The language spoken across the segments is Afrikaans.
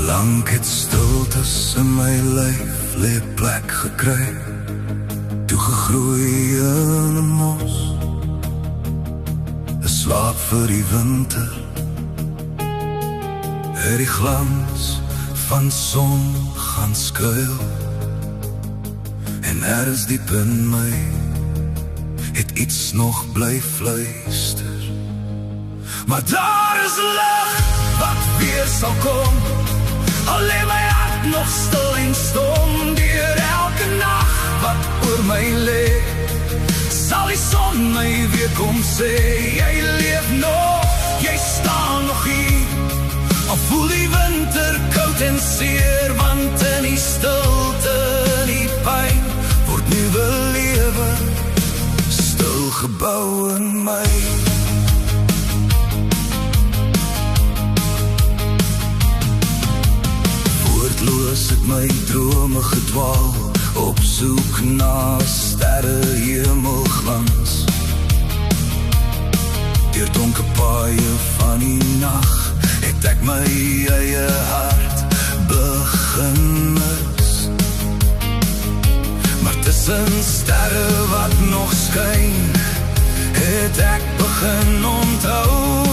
Lank het stiltes in my lyf leë plek gekry, toe gegroei in 'n mos, 'n slaap vir die winter, het die glans van son gaan skuil, en ergens diep in my het iets nog bly fluister, maar daar is lig wat weer sal kom. Al lê my hart nog stil en stom, deur elke nag wat oor my lê, sal die son my weer kom sê, jy leef nog, jy staan nog hier, al voel die winter koud en seer, want in die stilte, in die pyn, word nuwe lewe stil gebou in my. Woordloos het my drome gedwaal, op soek na sterre hemelglans, deur donker paaie van die nag, het ek my eie hart begin mis, maar tussen sterre wat nog skyn, het ek begin onthou,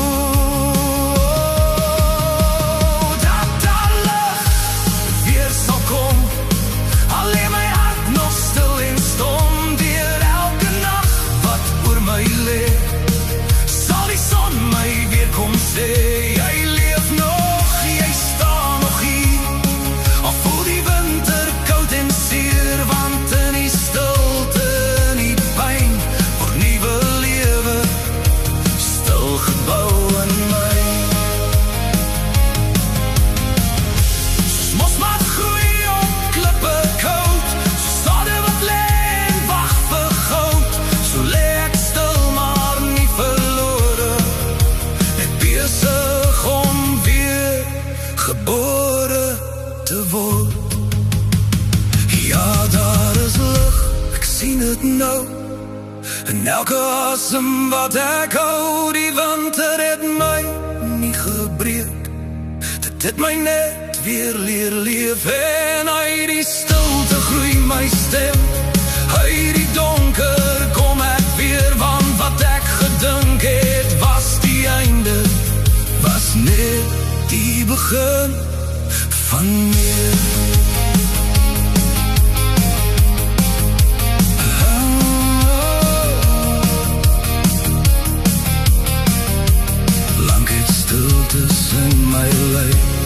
jy leef nog, jy staan nog hier, al voel die winter koud en seer, want in die stilte, in die pyn, word nuwe lewe stil gebou in my. Soos mos wat groei op klippe koud, so stade wat lê en wag vir goud, so lê ek stil maar nie verlore, besig om weer gebore te word. Ja, daar is lig, ek sien het nou, en elke asem wat ek hou, die winter het my nie gebreek, dit het my net weer leer leef, en uit die stilte groei my stem, uit die donker kom ek weer, want wat ek gedink het was die einde, was net die begin van meer. Lank het stiltes in my lyf